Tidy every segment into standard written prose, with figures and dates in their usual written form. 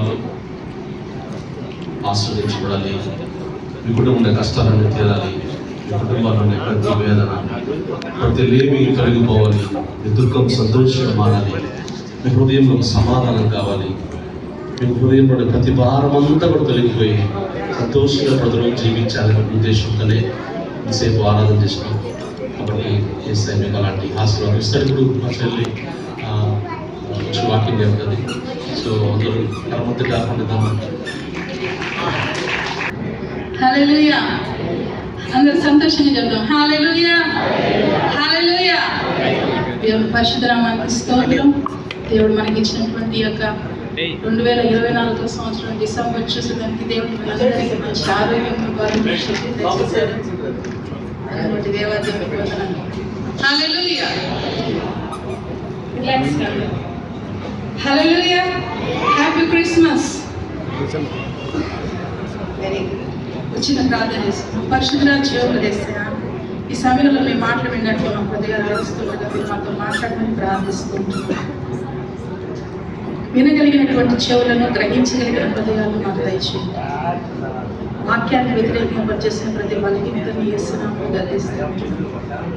కుటుంబాలు ఆశ్రయించబడాలి. మీ కుటుంబంలో కష్టాలన్నీ తీరాలి. మీ కుటుంబాల్లో ప్రతి వేదన, ప్రతి లేమి కలిగిపోవాలి. మీ దుఃఖం సంతోషంగా మారాలి. మీ హృదయంలో సమాధానం కావాలి. మీ హృదయంలో ప్రతి భారం అంతా కూడా తొలగిపోయి సంతోషంగా ప్రజలు జీవించాలనే ఉద్దేశంతోనే ఇంతసేపు ఆరాధన చేసినాం. కాబట్టి ఏసై మీకు అలాంటి ఆశీర్వాదం ఇస్తాడు. ఇప్పుడు మా చెల్లి కొంచెం వాకింగ్ ఉంటుంది. సో అందరూ కరమద్దు కాకుండా హల్లెలూయా, అందరూ సంతోషంగా చెప్దాం. హల్లెలూయా, హల్లెలూయా. దేవుని పరిశుద్ధ నామానికి స్తోత్రం. దేవుడు మనకి ఇచ్చినటువంటి యొక్క 2024 సంవత్సరం డిసెంబర్ చూసేదానికి దేవుడు మనందరికీ మంచి ఆరోగ్యం తెచ్చేశాడు. కాబట్టి దేవాదేవునికి వందనాలు. Hallelujah, hallelujah. Happy Christmas. Very good. వచ్చిన ప్రార్థన చేస్తున్నాం. పరిశుద్ధ జీవోపదేశం ఈ సమయంలో మీ మాటలు విన్నట్టు మా కొద్దిగా రాయిస్తుండగా మీరు మాతో మాట్లాడమని ప్రార్థిస్తుంటున్నాం. వినగలిగినటువంటి చెవులను, గ్రహించగలిగిన హృదయాలను మాకు దయచేయండి. వాక్యాన్ని వ్యతిరేకంగా పనిచేసిన ప్రతి బలహీనతని యేసునామములో గద్దిస్తాం.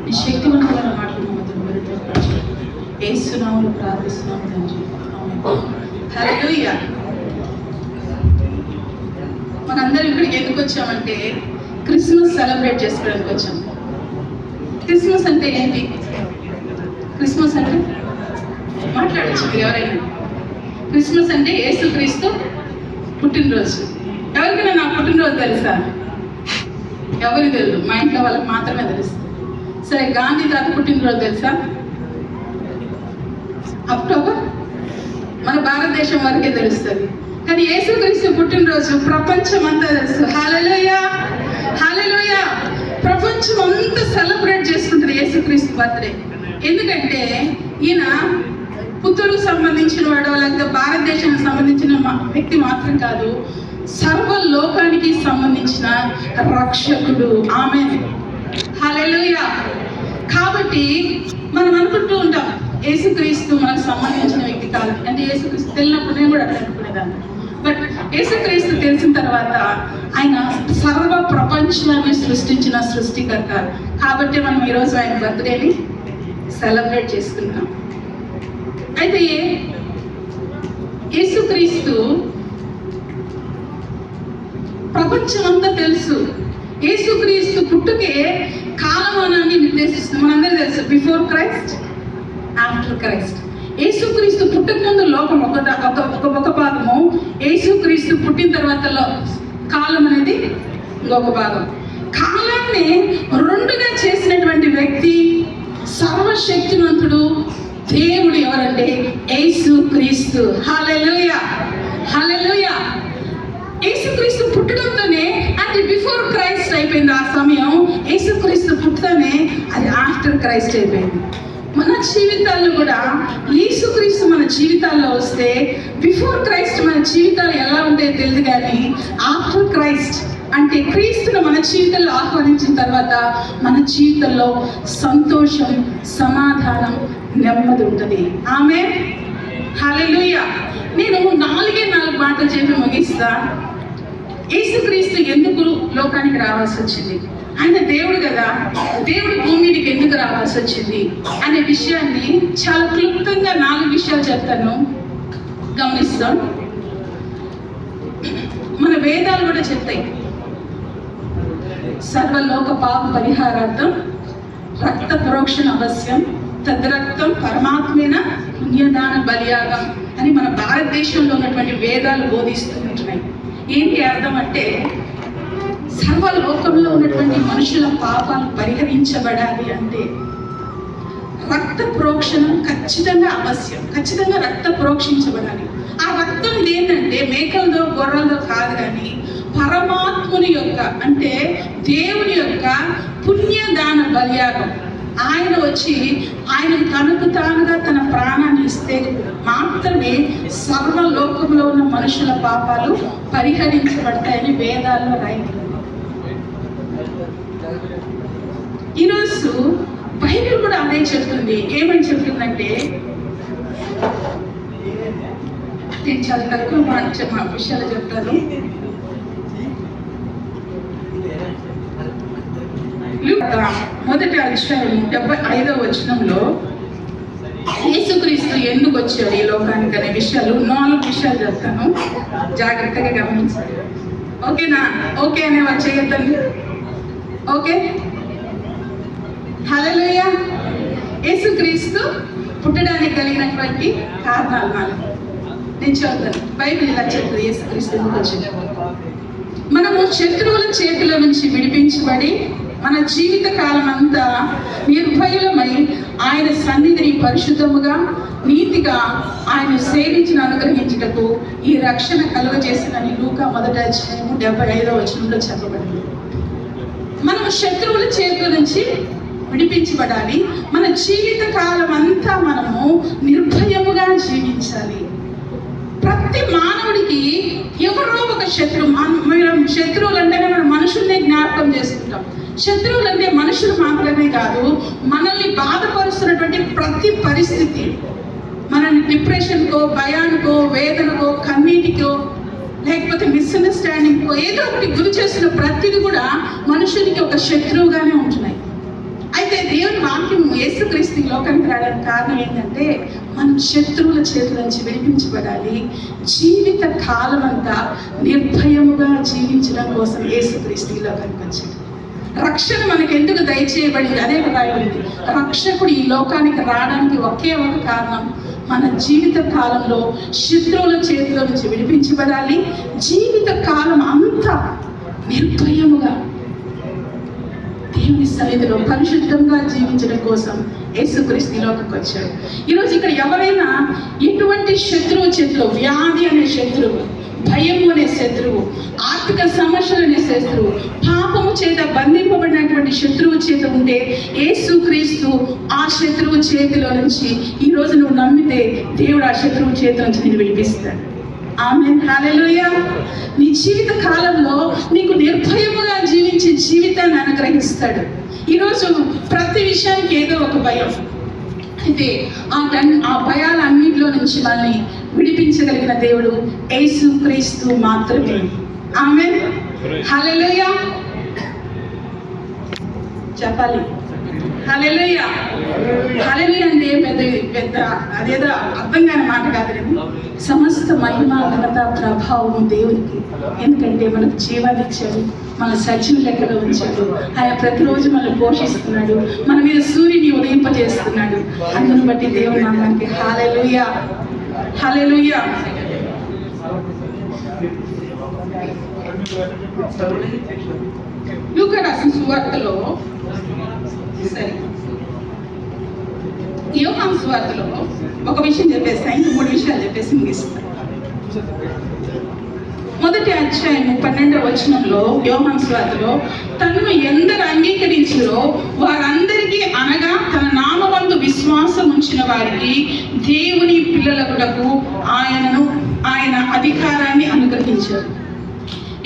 ఈ శక్తివంతమైన మాటలు మాతో మెరుగుపరచండి. యేసునామములో ప్రార్థిస్తున్నాం తండ్రి. హల్లెలూయా. మనందరం ఇక్కడికి ఎందుకు వచ్చామంటే క్రిస్మస్ సెలబ్రేట్ చేసుకోవడానికి వచ్చాం. క్రిస్మస్ అంటే ఏంటి? క్రిస్మస్ అంటే మాట్లాడచ్చు మీరు ఎవరైనా. క్రిస్మస్ అంటే యేసుక్రీస్తు పుట్టినరోజు. ఎవరికైనా నా పుట్టినరోజు తెలుసా? ఎవరికి తెలుసు? మా ఇంట్లో వాళ్ళకి మాత్రమే తెలుసు. సరే, గాంధీ తాత పుట్టినరోజు తెలుసా? అక్టోబర్. మన భారతదేశం వరకే తెలుస్తుంది. కానీ యేసుక్రీస్తు పుట్టినరోజు ప్రపంచం అంతా తెలుసు. హల్లెలూయా, హల్లెలూయా. ప్రపంచం అంతా సెలబ్రేట్ చేసుకుంటుంది యేసుక్రీస్తు బర్త్డే. ఎందుకంటే ఈయన పుత్తూరుకు సంబంధించిన వాడు, లేకపోతే భారతదేశానికి సంబంధించిన వ్యక్తి మాత్రం కాదు, సర్వలోకానికి సంబంధించిన రక్షకుడు. ఆమేన్, హల్లెలూయా. కాబట్టి మనం అనుకుంటూ ఉంటాం యేసుక్రీస్తు మనకు సంబంధించిన వ్యక్తి కాదు. అంటే యేసుక్రీస్తు తెలియనప్పుడు నేను కూడా అట్లా అనుకునేదాన్ని. బట్ యేసుక్రీస్తు తెలిసిన తర్వాత ఆయన సర్వ ప్రపంచాన్ని సృష్టించిన సృష్టికర్త. కాబట్టి మనం ఈరోజు ఆయన బర్త్డేని సెలబ్రేట్ చేసుకుంటాం. అయితే యేసుక్రీస్తు ప్రపంచమంతా తెలుసు. యేసుక్రీస్తు పుట్టుకే కాలమానాన్ని నిర్దేశిస్తుంది. మనందరూ తెలుసు, బిఫోర్ క్రైస్ట్, ఆఫ్టర్ క్రైస్ట్. యేసుక్రీస్తు పుట్టక ముందు లోకం ఒక భాగము, యేసుక్రీస్తు పుట్టిన తర్వాత కాలం అనేది ఇంకొక భాగం. కాలాన్ని రెండుగా చేసినటువంటి వ్యక్తి, సర్వశక్తివంతుడు దేవుడు ఎవరంటే యేసుక్రీస్తు. హల్లెలూయా, హల్లెలూయా. యేసుక్రీస్తు పుట్టడంతోనే అది బిఫోర్ క్రైస్ట్ అయిపోయింది. ఆ సమయం యేసుక్రీస్తు పుట్టతోనే అది ఆఫ్టర్ క్రైస్ట్ అయిపోయింది. మన జీవితాల్లో కూడా యేసుక్రీస్తు మన జీవితాల్లో వస్తే బిఫోర్ క్రైస్ట్ మన జీవితాలు ఎలా ఉంటాయో తెలియదు, కానీ ఆఫ్టర్ క్రైస్ట్ అంటే క్రీస్తును మన జీవితంలో ఆహ్వానించిన తర్వాత మన జీవితంలో సంతోషం, సమాధానం, నెమ్మది ఉంటుంది. ఆమేన్, హల్లెలూయా. నేను 4 మాటలు చెప్పి ముగిస్తా. యేసుక్రీస్తు ఎందుకు లోకానికి రావాల్సి వచ్చింది? ఆయన దేవుడు కదా, దేవుడు భూమి మీదకి ఎందుకు రావాల్సి వచ్చింది అనే విషయాన్ని చాలా క్లుప్తంగా 4 విషయాలు చెప్తాను, గమనిస్తాం. మన వేదాలు కూడా చెప్తాయి. సర్వలోక పాప పరిహారార్థం రక్త ప్రోక్షణ అవశ్యం, తద్రక్తం పరమాత్మైన పుణ్యదాన బలియాగం అని మన భారతదేశంలో ఉన్నటువంటి వేదాలు బోధిస్తూ ఉంటున్నాయి. ఏంటి అర్థం అంటే, సర్వలోకంలో ఉన్నటువంటి మనుషుల పాపాలు పరిహరించబడాలి అంటే రక్త ప్రోక్షణం ఖచ్చితంగా అవశ్యం. ఖచ్చితంగా రక్త ప్రోక్షించబడాలి. ఆ రక్తం ఏంటంటే మేకలదో గొర్రెలదో కాదు, కానీ పరమాత్ముని యొక్క, అంటే దేవుని యొక్క పుణ్యదాన బలియాగం. ఆయన వచ్చి ఆయన తనకు తానుగా తన ప్రాణాన్ని ఇస్తే మాత్రమే సర్వలోకంలో ఉన్న మనుషుల పాపాలు పరిహరించబడతాయని వేదాల్లో రాయబడింది. ఈరోజు బైబిల్ కూడా అదే చెప్తుంది. ఏమని చెప్తుందంటే, నేను చాలా తక్కువ మా విషయాలు చెప్తాను. మొదటి అధ్యాయం 75వ వచనంలో యేసుక్రీస్తు ఎందుకు వచ్చాడు ఈ లోకానికి అనే విషయాలు 4 విషయాలు చెప్తాను, జాగ్రత్తగా గమనించాలి. ఓకేనా? ఓకే అనే వాళ్ళు చేయొద్దండి. ఓకే, హల్లెలూయా. యేసుక్రీస్తు పుట్టడానికి కలిగినటువంటి కారణాలు 4 నేను చెప్తాను. బైబిల్ ఇలా చెప్తుంది యేసుక్రీస్తు ఎందుకు వచ్చాడు. మనము శత్రువుల చేతిలో నుంచి విడిపించబడి మన జీవిత కాలం అంతా నిర్భయులమై ఆయన సన్నిధిని పరిశుద్ధముగా నీతిగా ఆయన సేవించిన అనుగ్రహించుటకు ఈ రక్షణ కలుగజేసిన లూకా 1వ అధ్యాయం 75వ వచనంలో చెప్పబడింది. మనం శత్రువుల చేతుల నుంచి విడిపించబడాలి. మన జీవిత కాలం అంతా మనము నిర్భయముగా జీవించాలి. ప్రతి మానవుడికి ఎవరో ఒక శత్రువులు అంటేనే మనం మనుషుల్ని జ్ఞాపకం చేసుకుంటాం. శత్రువులు అంటే మనుషులు మాత్రమే కాదు, మనల్ని బాధపరుస్తున్నటువంటి ప్రతి పరిస్థితి, మనల్ని డిప్రెషన్కో, భయానికో, వేదనకో, కన్నీటికో, లేకపోతే మిస్అండర్స్టాండింగ్కో ఏదో ఒకటి గురి చేస్తున్న ప్రతిది కూడా మనుషునికి ఒక శత్రువుగానే ఉంటున్నాయి. అయితే దేవుని వాక్యం యేసుక్రీస్తు ఈ లోకానికి రావడానికి కారణం ఏంటంటే మనం శత్రువుల చేతుల నుంచి విడిపించబడాలి. జీవిత కాలం అంతా నిర్భయముగా జీవించడం కోసం యేసుక్రీస్తు ఈ లోకానికి వచ్చాడు. రక్షణ మనకు ఎందుకు దయచేయబడింది అదే రాయబడింది. రక్షకుడు ఈ లోకానికి రావడానికి ఒకే ఒక కారణం, మన జీవిత కాలంలో శత్రువుల చేతుల నుంచి విడిపించబడాలి. జీవిత కాలం అంతా నిర్భయముగా దేవుని సన్నిధిలో పరిశుద్ధంగా జీవించడం కోసం యేసుక్రీస్తు లోకంకి వచ్చాడు. ఈరోజు ఇక్కడ ఎవరైనా ఎటువంటి శత్రువు చేతిలో, వ్యాధి అనే శత్రువు, భయము అనే శత్రువు, ఆర్థిక సమస్యలు అనే శత్రువు, పాపము చేత బంధింపబడినటువంటి శత్రువు చేత ఉంటే యేసుక్రీస్తు ఆ శత్రువు చేతిలో నుంచి ఈరోజు నువ్వు నమ్మితే దేవుడు ఆ శత్రువు చేతి నుంచి నేను విడిపిస్తాడు. ఆమేన్, హల్లెలూయా. నీ జీవిత కాలంలో నీకు నిర్భయముగా జీవించే జీవితాన్ని అనుగ్రహిస్తాడు. ఈరోజు ప్రతి విషయానికి ఏదో ఒక భయం, అయితే ఆ భయాలన్నింటిలో నుంచి మనల్ని విడిపించగలిగిన దేవుడు యేసుక్రీస్తు మాత్రమే. ఆమేన్, హల్లెలూయా. చెప్పాలి హల్లెలూయా. హల్లెలూయా అంటే పెద్ద అదేదో అర్థం కాని మాట కాదు. సమస్త మహిమ, ఘనత, ప్రభావం దేవునికి. ఎందుకంటే మనకు జీవాన్ని ఇచ్చాడు, మన సజీవ లెక్కలో ఉంచాడు. ఆయన ప్రతిరోజు మనల్ని పోషిస్తున్నాడు, మన మీద సూర్యుని ఉదయింపజేస్తున్నాడు. అందును బట్టి దేవుని నామానికి హల్లెలూయా, హల్లెలూయా. లూకా రాసిన సువార్తలో యోహాను సువార్తలో ఒక విషయం చెప్పేస్తా, ఇంక 3 విషయాలు చెప్పేసి ముగిస్తా. మొదటి అధ్యాయం 12వ వచనంలో యోహాను సువార్తలో తనను ఎందరు అంగీకరించారో వారందరికీ, అనగా తన నామమందు విశ్వాసం ఉంచిన వారికి దేవుని పిల్లలకుటకు ఆయన అధికారాన్ని అనుగ్రహించారు.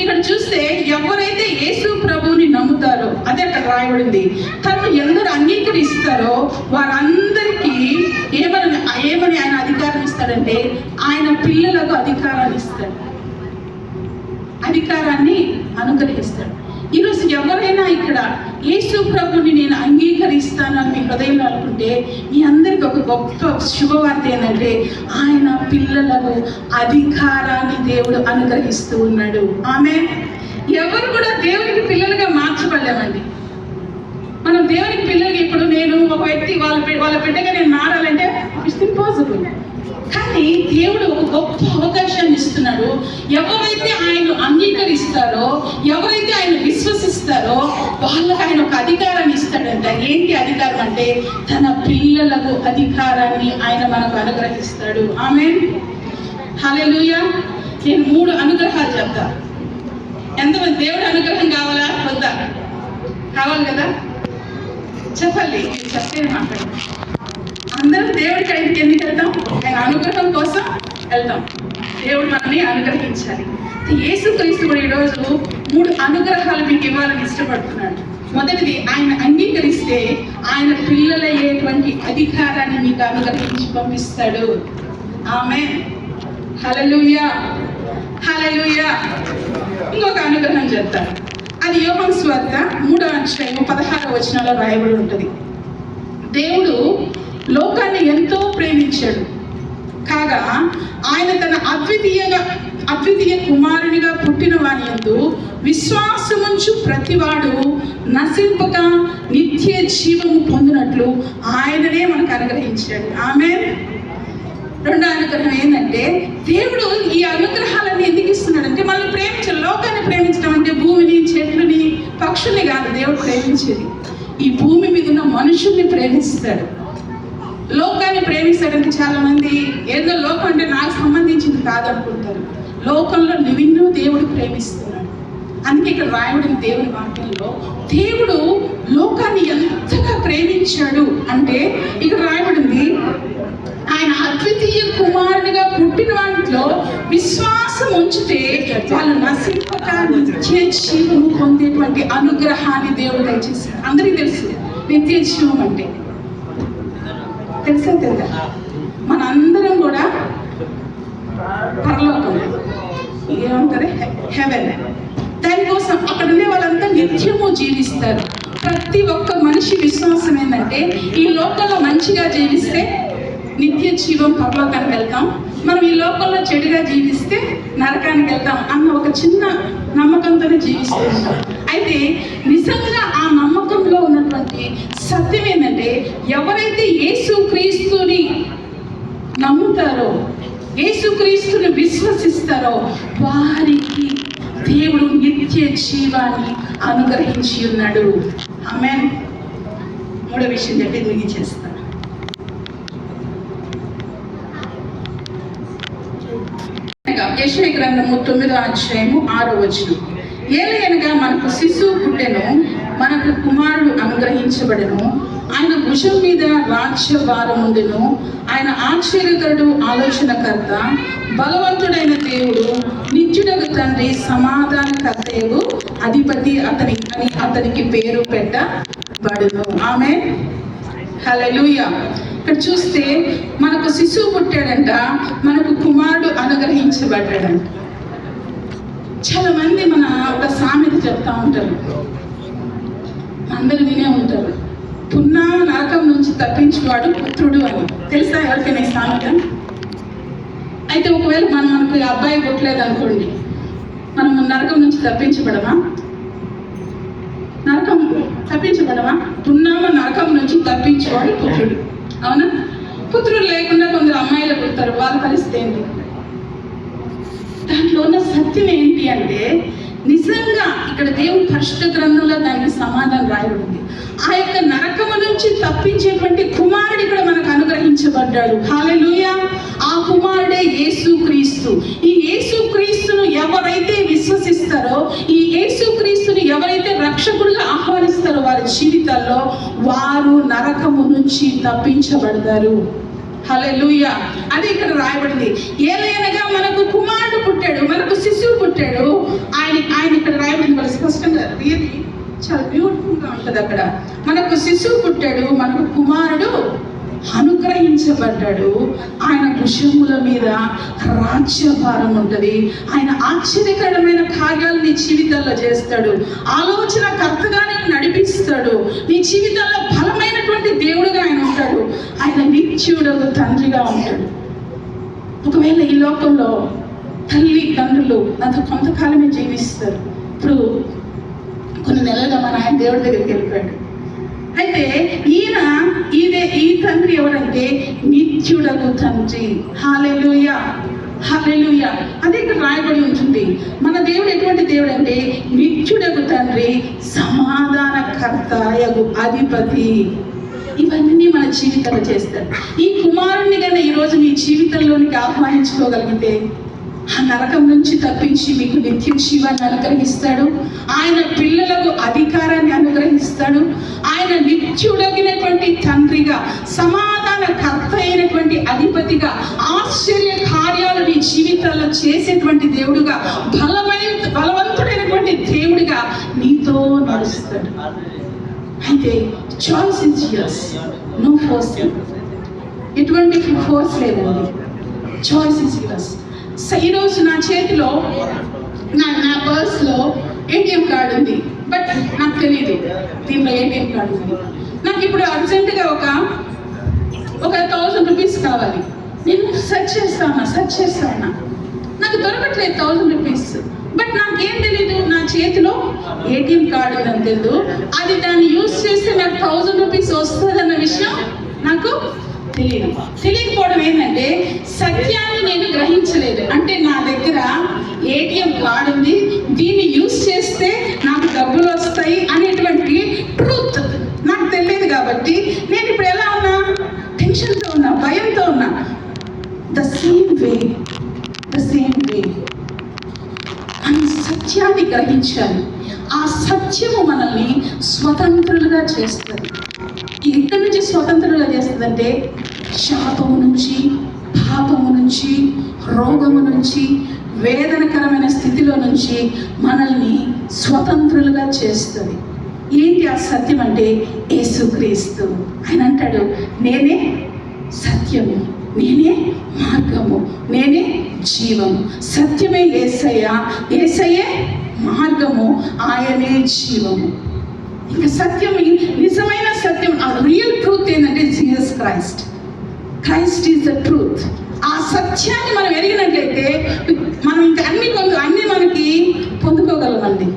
ఇక్కడ చూస్తే ఎవరైతే యేసు ప్రభువుని నమ్ముతారో, అదే అక్కడ రాయబడింది, తను ఎందరు అంగీకరిస్తారో వారందరికీ ఏమని ఆయన అధికారం ఇస్తాడంటే ఆయన పిల్లలకు అధికారాన్ని ఇస్తాడు, అధికారాన్ని అనుగ్రహిస్తాడు. ఈరోజు ఎవరైనా ఇక్కడ యేసు ప్రభుని నేను అంగీకరిస్తాను అని మీ హృదయంలో అనుకుంటే మీ అందరికి ఒక గొప్ప శుభవార్త ఏంటంటే ఆయన పిల్లలకు అధికారాన్ని దేవుడు అనుగ్రహిస్తూ ఉన్నాడు. ఆమేన్. ఎవరు కూడా దేవునికి పిల్లలుగా మార్చబడలేమండి. మనం దేవునికి పిల్లలకి ఇప్పుడు నేను ఒక వ్యక్తి వాళ్ళ బిడ్డగా నేను మారాలంటే ఇట్స్ ఇంపాసిబుల్. కానీ దేవుడు ఒక గొప్ప అవకాశాన్ని ఇస్తున్నాడు. ఎవరైతే ఆయన అంగీకరిస్తారో, ఎవరైతే ఆయన విశ్వసిస్తారో వాళ్ళకి ఆయన ఒక అధికారాన్ని ఇస్తాడంట. ఏంటి అధికారం అంటే తన పిల్లలకు అధికారాన్ని ఆయన మనకు అనుగ్రహిస్తాడు. ఆమేన్, హల్లెలూయా. నేను 3 అనుగ్రహాలు చెప్తా. ఎంతమంది దేవుడి అనుగ్రహం కావాలా వద్దా? కావాలి కదా, చెప్పాలి. చెప్తేనే మాట్లాడండి. అందరం దేవుడికి ఎందుకు వెళ్తాం? ఆయన అనుగ్రహం కోసం వెళ్తాం. దేవుడు మనల్ని అనుగ్రహించాలి. యేసుక్రీస్తు కూడా ఈరోజు 3 అనుగ్రహాలు మీకు ఇవ్వాలని ఇష్టపడుతున్నాడు. మొదటిది, ఆయన అంగీకరిస్తే ఆయన పిల్లలయ్యేటువంటి అధికారాన్ని మీకు అనుగ్రహించి పంపిస్తాడు. ఆమేన్. హల్లెలూయా, హల్లెలూయా. ఇంకొక అనుగ్రహం చెప్తాను. అది యోహాను సువార్త 3వ అధ్యాయం 16వ వచనంలో రాయబడి ఉంటుంది. దేవుడు లోకాన్ని ఎంతో ప్రేమించాడు కాగా ఆయన తన అద్వితీయ కుమారునిగా పుట్టిన వాని యందు విశ్వాసముంచు ప్రతివాడు నశింపక నిత్య జీవము పొందినట్లు ఆయననే మనకు అనుగ్రహించాడు. ఆమేన్. రెండో అనుగ్రహం ఏంటంటే, దేవుడు ఈ అనుగ్రహాలను ఎందుకు ఇస్తున్నాడంటే మనల్ని ప్రేమించాడు. లోకాన్ని ప్రేమించడం అంటే భూమిని, చెట్లని, పక్షుల్ని కాదు దేవుడు ప్రేమించేది. ఈ భూమి మీద ఉన్న మనుషుల్ని ప్రేమిస్తాడు. లోకాన్ని ప్రేమిస్తాడంటే చాలా మంది ఏదో లోకం అంటే నాకు సంబంధించింది కాదనుకుంటారు. లోకంలో నిన్ను దేవుడు ప్రేమిస్తున్నాడు. అందుకే ఇక్కడ రాయబడిన దేవుని వాక్యంలో దేవుడు లోకాన్ని ఎంతగా ప్రేమించాడు అంటే ఇక్కడ రాయబడింది, ఆయన అద్వితీయ కుమారునిగా పుట్టిన వాటిలో విశ్వాసం ఉంచితే వాళ్ళు నశింపక నిత్య జీవము పొందేటువంటి అనుగ్రహాన్ని దేవుడు దయచేశాడు. అందరికీ తెలుసు నిత్య జీవం అంటే తెలుసా తెలుసా? మనందరం కూడా పరలోకం, ఏమంటారు, హెవెన్. దానికోసం అక్కడ ఉండే వాళ్ళంతా నిత్యము జీవిస్తారు. ప్రతి ఒక్క మనిషి విశ్వాసం ఏంటంటే ఈ లోకంలో మంచిగా జీవిస్తే నిత్య జీవం పరలోకానికి వెళ్తాం, మనం ఈ లోకంలో చెడుగా జీవిస్తే నరకానికి వెళ్తాం అన్న ఒక చిన్న నమ్మకంతోనే జీవిస్తూ ఉంటాం. అయితే నిజంగా ఆ నమ్మకంలో ఉన్నటువంటి సత్యం ఏంటంటే, ఎవరైతే యేసుక్రీస్తుని నమ్ముతారో, యేసుక్రీస్తుని విశ్వసిస్తారో వారికి దేవుడు నిత్య జీవాన్ని అనుగ్రహించి ఉన్నాడు. ఆమేన్. మూడో విషయం చెప్పి ముగించేస్తాను. యెషయా గ్రంథము 9వ అధ్యాయము 6వ వచనం. ఏలయనగా మనకు శిశువు పుట్టెను, మనకు కుమారుడు అనుగ్రహించబడెను, ఆయన భుజం మీద రాజ్యభారం ఉండెను, ఆయన ఆశ్చర్యకరుడు, ఆలోచనకర్త, బలవంతుడైన దేవుడు, నిత్యుడగు తండ్రి, సమాధానకర్తయగు అధిపతి అతనికి పేరు పెట్టబడును. ఆమేన్. హల్లెలూయా. ఇక్కడ చూస్తే మనకు శిశువు పుట్టాడంట, మనకు కుమారుడు అనుగ్రహించబడ్డాడంట. చాలా మంది మన ఒక సామెత చెప్తా ఉంటారు, అందరూ వినే ఉంటారు, పున్నా నరకం నుంచి తప్పించేవాడు పుత్రుడు అని. తెలుసా ఎవరికైనా ఈ సామెత? అయితే ఒకవేళ మనకు అబ్బాయి పుట్టలేదు అనుకోండి, మనం నరకం నుంచి తప్పించబడమా? తప్పించబడమా? పున్నామ నరకం నుంచి తప్పించేవాడు పుత్రుడు. అవునా? పుత్రుడు లేకుండా కొందరు అమ్మాయిలు పుడతారు, వాళ్ళ పరిస్థితి ఏంటి? దాంట్లో ఉన్న సత్యం ఏంటి అంటే, నిజంగా ఇక్కడ దేవుని పరిశుద్ధ గ్రంథంలో దానికి సమాధానం రాయబడింది. ఆ యొక్క నరకము నుంచి తప్పించేటువంటి కుమారుడు ఇక్కడ మనకు అనుగ్రహించబడ్డాడు. హల్లెలూయా. ఆ కుమారుడే యేసుక్రీస్తు. ఈ యేసుక్రీస్తును ఎవరైతే విశ్వసిస్తారో, ఈ యేసుక్రీస్తుని ఎవరైతే రక్షకుడిగా ఆహ్వానిస్తారో వారి జీవితాల్లో వారు నరకము నుంచి తప్పించబడతారు. హల్లెలూయా. అది ఇక్కడ రాయబడింది. ఏలయనగా మనకు కుమారుడు పుట్టాడు, మనకు శిశువు పుట్టాడు. ఆయన ఇక్కడ రాయబడింది మరి స్పష్టంగా, రియల్లీ చాలా బ్యూటిఫుల్ గా ఉంటుంది అక్కడ. మనకు శిశువు పుట్టాడు, మనకు కుమారుడు అనుగ్రహించబడ్డాడు, ఆయన భుజముల మీద రాజ్యభారం ఉంటుంది, ఆయన ఆశ్చర్యకరమైన కార్యాలు నీ జీవితంలో చేస్తాడు, ఆలోచనకర్తగా నేను నడిపిస్తాడు, నీ జీవితంలో బలమైనటువంటి దేవుడుగా ఆయన ఉంటాడు, ఆయన నిత్యుడగు తండ్రిగా ఉంటాడు. ఒకవేళ ఈ లోకంలో తల్లి తండ్రులు నాతో కొంతకాలమే జీవిస్తారు, ఇప్పుడు కొన్ని నెలలుగా మన ఆయన దేవుడి దగ్గరికి వెళ్ళిపోయాడు. అయితే ఈ తండ్రి ఎవరంటే నిత్యుడగు తండ్రి. హల్లెలూయా, హల్లెలూయా. అదే ఇక్కడ రాయబడి ఉంటుంది. మన దేవుడు ఎటువంటి దేవుడు అంటే నిత్యుడగు తండ్రి, సమాధానకర్తయగు అధిపతి. ఇవన్నీ మన జీవితంలో చేస్తాడు. ఈ కుమారుణ్ణి కన్నా ఈరోజు నీ జీవితంలోనికి ఆహ్వానించుకోగలిగితే ఆ నరకం నుంచి తప్పించి మీకు నిత్య జీవాన్ని అనుగ్రహిస్తాడు. ఆయన పిల్లలకు అధికారాన్ని అనుగ్రహిస్తాడు. ఆయన నిత్యుడగినటువంటి తండ్రిగా, సమాధానకర్త అయినటువంటి అధిపతిగా, ఆశ్చర్య కార్యాలు నీ జీవితాల్లో చేసేటువంటి దేవుడుగా, బలవంతుడైనటువంటి దేవుడిగా నీతో నడుస్తాడు. అయితే choice is yours, no force. ఎటువంటి ఫోర్స్ లేదండి, చాయిస్ ఇస్ యువర్స్. ఈరోజు నా చేతిలో నా పర్స్లో ఏటీఎం కార్డు ఉంది, బట్ నాకు తెలియదు దీంట్లో ఏటీఎం కార్డు ఉంది. నాకు ఇప్పుడు అర్జెంటుగా ఒక 1000 రూపీస్ కావాలి. నేను సెర్చ్ చేస్తా ఉన్నా, నాకు దొరకట్లేదు 1000 రూపీస్. బట్ నాకేం తెలీదు, నా చేతిలో ఏటీఎం కార్డు ఉందని తెలియదు. అది దాన్ని యూజ్ చేస్తే నాకు 1000 రూపీస్ వస్తుందన్న విషయం నాకు తెలియకపోవడం ఏంటంటే సత్యాన్ని నేను గ్రహించలేదు. అంటే నా దగ్గర ఏటీఎం కార్డు ఉంది, దీన్ని యూజ్ చేస్తే నాకు డబ్బులు వస్తాయి అనేటువంటి ట్రూత్ నాకు తెలియదు. కాబట్టి నేను ఇప్పుడు ఎలా ఉన్నా, టెన్షన్తో ఉన్నా, భయంతో ఉన్నా. ద సేమ్ వే మనం సత్యాన్ని గ్రహించాలి. ఆ సత్యము మనల్ని స్వతంత్రులుగా చేస్తుంది. ఎక్కడి నుంచి స్వతంత్రులుగా చేస్తుందంటే శాపము నుంచి, పాపము నుంచి, రోగము నుంచి, వేదనకరమైన స్థితిలో నుంచి మనల్ని స్వతంత్రులుగా చేస్తుంది. ఏంటి ఆ సత్యం అంటే యేసుక్రీస్తు. ఆయన అంటాడు, నేనే సత్యము, నేనే మార్గము, నేనే జీవము. సత్యమే యేసయ్య, యేసయ్యే మార్గము, ఆయనే జీవము. ఇంకా సత్యం, నిజమైన సత్యం, ఆ రియల్ ట్రూత్ ఏంటంటే Jesus Christ is the truth. ఆ సత్యాన్ని మనం ఎరిగినట్లయితే మనం ఇంకా అన్ని మనకి పొందుకోగలమండి.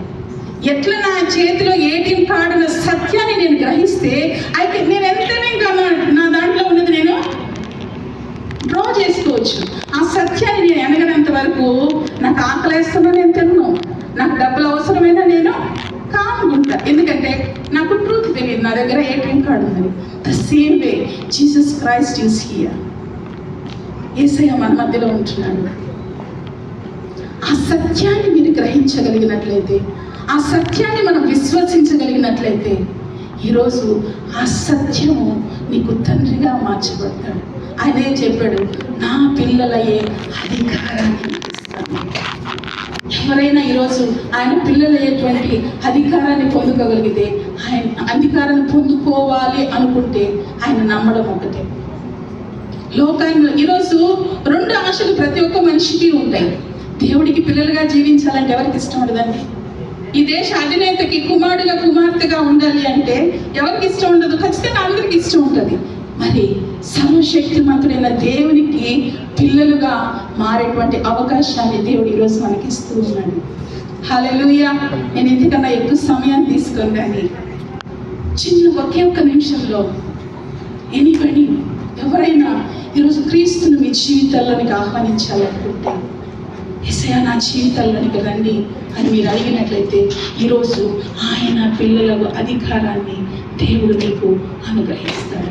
ఎట్లా నా చేతిలో ఏటీఎం కార్డు ఉన్న సత్యాన్ని నేను గ్రహిస్తే అయితే నేను ఎంతనే నా దాంట్లో ఉన్నది నేను డ్రా చేసుకోవచ్చు. ఆ సత్యాన్ని నేను ఎనగనంత వరకు నాకు ఆకలిస్తున్నా నేను తిన్ను, నాకు డబ్బులు అవసరమైనా నేను కాముకుంటా. ఎందుకంటే నాకు ట్రూత్ తెలియదు, నా దగ్గర ఏటీఎం కార్డు ఉందని. The same way Jesus Christ is here. యేసయ్య మన మధ్యలో ఉంటున్నాడు. ఆ సత్యాన్ని మీరు గ్రహించగలిగినట్లయితే, ఆ సత్యాన్ని మనం విశ్వసించగలిగినట్లయితే ఈరోజు ఆ సత్యము నీకు తండ్రిగా మార్చబడతాడు. ఆయనే చెప్పాడు, నా పిల్లలయ్యే అధికారాన్ని ఇస్తాను. ఎవరైనా ఈరోజు ఆయన పిల్లలయ్యేటువంటి అధికారాన్ని పొందుకోగలిగితే, ఆయన అధికారాన్ని పొందుకోవాలి అనుకుంటే ఆయన నమ్మడం ఒకటే. లోకాన్ని ఈరోజు 2 ఆశలు ప్రతి ఒక్క మనిషికి ఉంటాయి. దేవుడికి పిల్లలుగా జీవించాలంటే ఎవరికి ఇష్టం ఉండదండి? ఈ దేశ అధినేతకి కుమారుడుగా కుమార్తెగా ఉండాలి అంటే ఎవరికి ఇష్టం ఉండదు? ఖచ్చితంగా అందరికి ఇష్టం ఉంటుంది. మరి సర్వశక్తిమంతుడైన దేవునికి పిల్లలుగా మారేటువంటి అవకాశాన్ని దేవుడు ఈరోజు మనకి ఇస్తూ ఉన్నాడు. హల్లెలూయా. నేను ఎందుకన్నా ఎక్కువ సమయాన్ని తీసుకొని కానీ ఒకే ఒక్క నిమిషంలో ఎనీబడి ఎవరైనా ఈరోజు క్రీస్తుని మీ జీవితాల్లోనికి ఆహ్వానించాలనుకుంటే, యేసయ్య నా జీవితాల్లోనికి రండి అని మీరు అడిగినట్లయితే ఈరోజు ఆయన పిల్లలకు అధికారాన్ని దేవుడు నీకు అనుగ్రహిస్తాడు.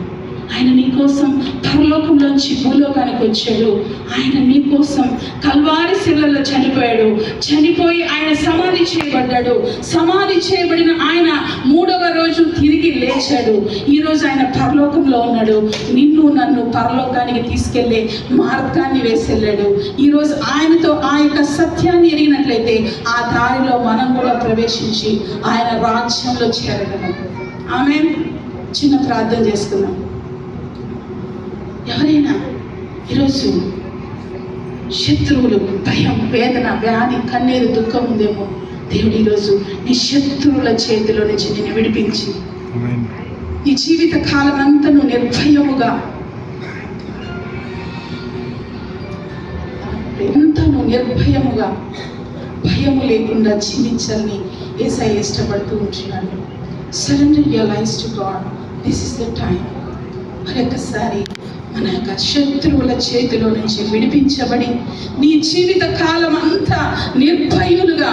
ఆయన నీ కోసం పరలోకంలోంచి భూలోకానికి వచ్చాడు. ఆయన నీ కోసం కల్వారి శిలలో చనిపోయాడు. చనిపోయి ఆయన సమాధి చేయబడ్డాడు. సమాధి చేయబడిన ఆయన 3వ రోజు తిరిగి లేచాడు. ఈరోజు ఆయన పరలోకంలో ఉన్నాడు. నిన్ను నన్ను పరలోకానికి తీసుకెళ్లే మార్గాన్ని వేసెళ్ళాడు. ఈరోజు ఆయనతో ఆ యొక్క సత్యాన్ని ఎరిగినట్లయితే ఆ దారిలో మనం కూడా ప్రవేశించి ఆయన రాజ్యంలో చేరగలం. ఆమేన్. చిన్న ప్రార్థన చేసుకుందాం. ఎవరైనా ఈరోజు శత్రువులు, భయం, వేదన, వ్యాధి, కన్నీరు, దుఃఖం ఉందేమో, దేవుడు ఈరోజు నీ శత్రువుల చేతిలో నుంచి నిన్ను విడిపించి నీ జీవిత కాలం అంతా నువ్వు నిర్భయముగా భయము లేకుండా జీవించాలని యేసయ్య ఇష్టపడుతూ ఉంటున్నాడు. Surrender your life to God. This is the time. మరొకసారి మన యొక్క శత్రువుల చేతిలో నుంచి విడిపించబడి నీ జీవిత కాలం అంతా నిర్భయులుగా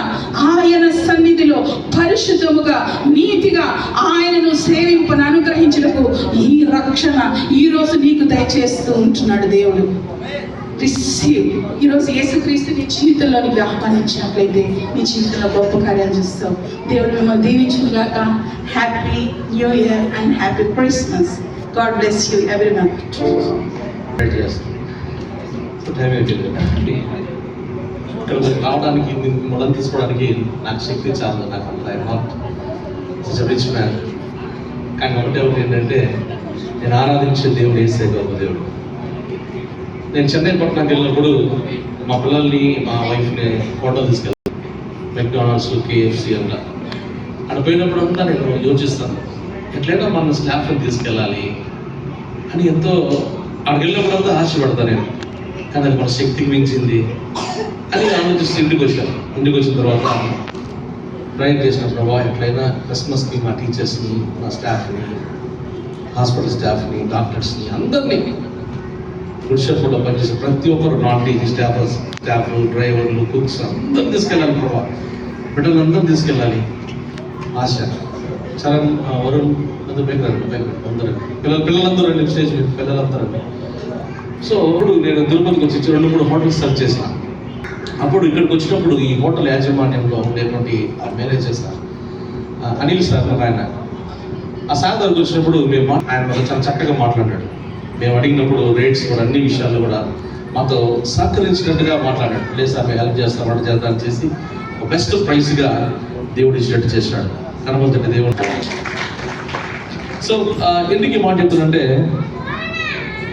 ఆయన సన్నిధిలో పరిశుద్ధముగా నీతిగా ఆయనను సేవింపను అనుగ్రహించుటకు ఈ రక్షణ ఈరోజు నీకు దయచేస్తూ ఉంటున్నాడు దేవుడు. రిసీవ్. ఈరోజు యేసుక్రీస్తు నీ జీవితంలోనికి ఆహ్వానించినట్లయితే నీ జీవితంలో గొప్ప కార్యాలు చేస్తావు. దేవుడు మిమ్మల్ని దీవించుగాక. Happy new year and happy Christmas. God bless you everyone. Time అయిపోయింది కాబట్టి ఇక్కడ రావడానికి మొదలు తీసుకోవడానికి నాకు శక్తి చాలు. నాకు అంత రిచ్ మ్యాన్. కానీ ఒకటి ఏంటంటే నేను ఆరాధించే దేవుడు యేసయ్య గొప్ప దేవుడు. నేను చెన్నై పట్టణానికి వెళ్ళినప్పుడు మా పిల్లల్ని మా వైఫ్ని హోటల్ తీసుకెళ్తాను, మెక్డానల్డ్స్, కేఎఫ్సి అంతా. అక్కడ పోయినప్పుడు అంతా నేను యోచిస్తాను, ఎట్లయినా మన స్టాఫ్ని తీసుకెళ్ళాలి అని ఎంతో అక్కడికి వెళ్ళినప్పుడు అంతా ఆశపడతాను నేను. కానీ అది మన శక్తికి మించింది అని ఆలోచిస్తూ ఇంటికి వచ్చిన తర్వాత ట్రైన్ చేసిన ప్రభావ ఎట్లయినా క్రిస్మస్కి మా టీచర్స్ని, మా స్టాఫ్ని, హాస్పిటల్ స్టాఫ్ని, డాక్టర్స్ని అందరినీ గుడ్ షెఫర్డ్లో పనిచేసే ప్రతి ఒక్కరు, నాన్ టీచింగ్ స్టాఫ్, డ్రైవర్లు, కుక్స్ అందరిని తీసుకెళ్ళాలి ప్రభావ. బిడ్డలందరూ తీసుకెళ్ళాలి ఆశ. చరణ్, వరుణ్ అందరూ పిల్లలందరూ రండి, స్టేజ్ మీద పిల్లలందరూ. సో అప్పుడు నేను తిరుపతికి వచ్చి 2-3 హోటల్స్ సెర్చ్ చేసిన. అప్పుడు ఇక్కడికి వచ్చినప్పుడు ఈ హోటల్ యాజమాన్యంలో ఉండేటువంటి ఆ మేనేజర్ సార్, అనిల్ సార్ ఆయన, ఆ సార్ దగ్గరికి వచ్చినప్పుడు ఆయన చాలా చక్కగా మాట్లాడాడు. మేము అడిగినప్పుడు రేట్స్ కూడా అన్ని విషయాల్లో కూడా మాతో సహకరించినట్టుగా మాట్లాడాడు. లేదు సార్ మేము హెల్ప్ చేస్తాం, వంట చేద్దాం చేసి ఒక బెస్ట్ ప్రైస్గా దేవుడు ఇచ్చినట్టు చేశాడు. కనబడుతుంటే దేవుడు. సో ఎందుకు ఈ మాట చెప్తుందంటే,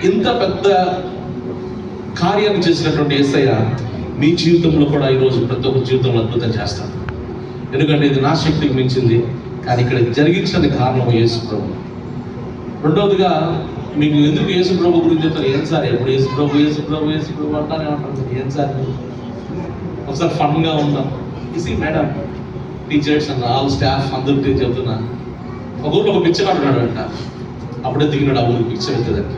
ఇంత పెద్ద కార్యాన్ని చేసినటువంటి యేసయ్య మీ జీవితంలో కూడా ఈరోజు ప్రతి ఒక్క జీవితంలో అద్భుతం చేస్తాడు. ఎందుకంటే ఇది నా శక్తికి మించింది, కానీ ఇక్కడ జరిగించడానికి కారణం యేసు ప్రభు. రెండవదిగా మీకు ఎందుకు యేసు ప్రభు గురించి చెప్తారు? ఏం సార్ ఎప్పుడు యేసు ప్రభు అంటానే ఉంటారు, ఏం సార్ ఒకసారి ఫన్గా ఉంటాం. ఇసి madam, teachers and all staff అందరికీ చెప్తున్నా, ఒక ఊళ్ళో ఒక బిచ్చగాడు ఉన్నాడు అంట. అప్పుడే దిగినాడు ఆ ఊరికి పిచ్చ వెళ్తుందండి.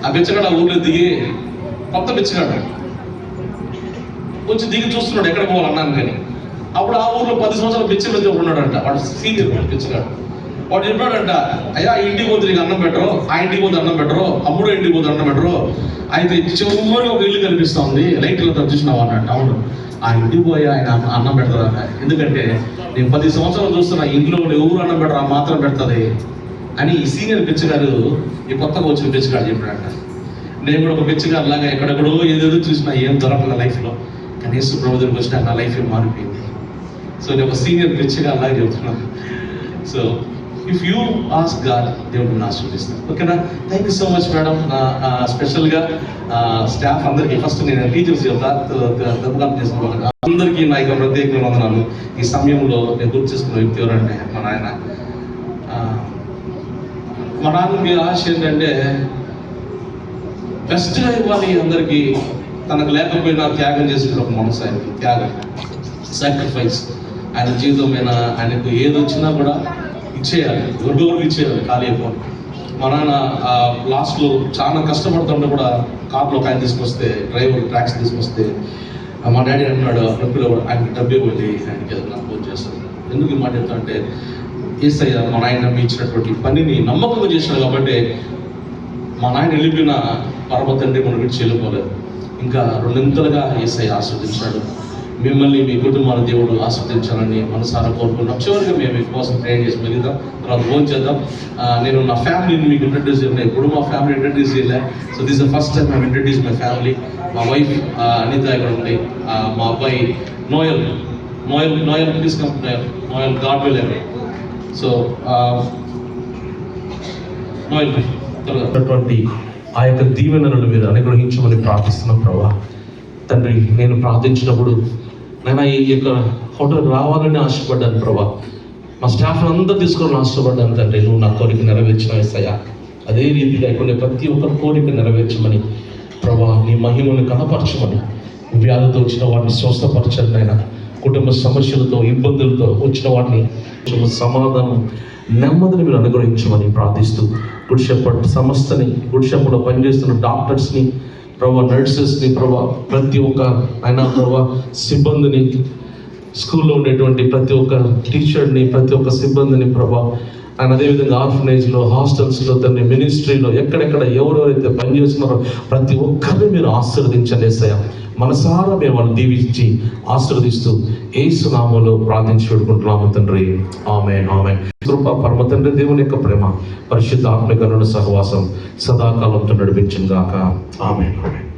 ఆ బిచ్చగాడు ఆ ఊళ్ళో దిగి, కొత్త బిచ్చగాడు కొంచెం దిగి చూస్తున్నాడు ఎక్కడ పోవాలన్నాను. కానీ అప్పుడు ఆ ఊర్లో 10 సంవత్సరాల బిచ్చ వెళ్తే ఉన్నాడంట. వాడు సీనియర్ బిచ్చగాడు. వాడు చెప్పాడంట, అయ్యా ఇంటికి పోతే నీకు అన్నం పెట్టరు, ఆ ఇంటికి పోతే అన్నం పెట్టరు, అమ్ముడో ఇంటికి పోతే అన్నం పెట్టరు, అయితే చివరికి ఒక ఇల్లు కనిపిస్తూ ఉంది, లైట్లతో చూసినావు అన్నట్టు. అవును, ఆ ఇంటికి పోయి ఆయన అన్నం పెడతారట. ఎందుకంటే నేను 10 సంవత్సరాలు చూస్తున్నా, ఇంట్లో ఎవరు అన్నం పెట్టరు, ఆ మాత్రం పెడుతుంది అని ఈ సీనియర్ బిచ్చగాడు ఈ కొత్తగా వచ్చిన బిచ్చగాడు చెప్పాడంట. నేను కూడా ఒక బిచ్చగాడు లాగా ఎక్కడెక్కడో ఏదేదో చూసినా ఏం దొరకల లైఫ్లో, కానీ యేసు ప్రభు దగ్గరికి వచ్చినా నా లైఫ్ మారిపోయింది. సో నేను ఒక సీనియర్ బిచ్చగాడు లాగా చెప్తున్నాను. So if you ask God, దేవుడు ఆశీర్వదిస్తాను. ఓకేనా? Thank you so much madam. స్పెషల్గా స్టాఫ్ అందరికీ, ఫస్ట్ నేను టీచర్స్ దెబ్బకాలు చేసుకున్నాను అందరికీ నా యొక్క ప్రత్యేకమైన వందనాలు. ఈ సమయంలో నేను గుర్తు చేసుకున్న వ్యక్తి ఎవరంటే మా నాయన. మా నాన్నకి ఆశ ఏంటంటే బెస్ట్గా ఇవ్వాలి అందరికీ. తనకు లేకపోయినా త్యాగం చేసిన ఒక మనసు ఆయనకి, త్యాగం, సాక్రిఫైస్. ఆయన జీవితం మీద ఆయనకు ఏది వచ్చినా కూడా ఇచ్చేయాలి, ఎవరికొరికి ఇచ్చేయాలి, ఖాళీ అయిపోవాలి. మా నాన్న లాస్ట్లో చాలా కష్టపడుతుంటే కూడా కార్లో ఒక ఆయన తీసుకొస్తే, డ్రైవర్ ట్యాక్సీ తీసుకొస్తే, మా డాడీ అంటున్నాడు డబ్బులు ఆయనకి డబ్బు ఇవ్వండి, ఆయనకి ఏదైనా ఫోన్ చేస్తాను. ఎందుకు ఈ మాట చెప్తానంటే, యేసయ్య మా నాయన నమ్మి ఇచ్చినటువంటి పనిని నమ్మకంగా చేశాడు కాబట్టి మా నాయన వెళ్ళిపోయిన పరమ తండ్రి మనం విడిచి వెళ్ళిపోలేదు. ఇంకా 2 యేసయ్య ఆస్వాదించాడు. మిమ్మల్ని, మీ కుటుంబాన్ని దేవుడు ఆస్వాదించాలని మనసారా కోరుకుంటాం. చివరిగా మేము మీకోసం ప్రేయర్ చేసి వెళ్దాం, తర్వాత ఫోన్ చేద్దాం. నేను నా ఫ్యామిలీని మీకు ఇంట్రడ్యూస్ చేయలేదు, ఎప్పుడు మా ఫ్యామిలీ ఇంట్రడ్యూస్ చేయలే. So this the first time I introduce my family. మా వైఫ్ అనిత ఇక్కడ ఉంది, మా అబ్బాయి Noel please come, Noel God will ever. So Noel ఆ యొక్క దీవెనలను మీరు అనుగ్రహించమని ప్రార్థిస్తున్నాం ప్రభా. తండ్రి, నేను ప్రార్థించినప్పుడు నేను ఈ యొక్క హోటల్కి రావాలని ఆశపడ్డాను ప్రభా. మా స్టాఫ్ అందరూ తీసుకొని ఆశపడ్డాను తండ్రి. నువ్వు నా కోరిక నెరవేర్చిన యేసయ్యా. అదే రీతిగా ఇక్కడ ప్రతి ఒక్క కోరిక నెరవేర్చమని ప్రభా, నీ మహిమను కనపరచమని, వ్యాధితో వచ్చిన వాడిని స్వస్థపరచండి నాయన. కుటుంబ సమస్యలతో, ఇబ్బందులతో వచ్చిన వాడిని సమాధానం, నెమ్మదిని మీరు అనుగ్రహించమని ప్రార్థిస్తూ, గుడ్ షెఫర్డ్ సంస్థని, గుడ్ షెఫర్డ్లో పనిచేస్తున్న డాక్టర్స్ని ప్రభా, నర్సెస్ని ప్రభా, ప్రతి ఒక్క ఆయన ప్రభా సిబ్బందిని, స్కూల్లో ఉండేటువంటి ప్రతి ఒక్క టీచర్ని, ప్రతి ఒక్క సిబ్బందిని ప్రభా, అండ్ అదేవిధంగా ఆర్ఫనేజ్లో, హాస్టల్స్లో, తన మినిస్ట్రీలో, ఎక్కడెక్కడ ఎవరెవరైతే పనిచేస్తున్నారో ప్రతి ఒక్కరిని మీరు ఆశీర్వదించండి యేసయ్య. మనసారా మేము వాళ్ళు దీవించి ఆశీర్వదిస్తూ యేసు నామములో ప్రార్థించి పెట్టుకుంటున్నాము తండ్రి. ఆమేన్, ఆమేన్. కృప, పరమ తండ్రి దేవుని యొక్క ప్రేమ, పరిశుద్ధ ఆత్మ సహవాసం సదాకాలంతో నడిపించును గాక. ఆమేన్, ఆమేన్.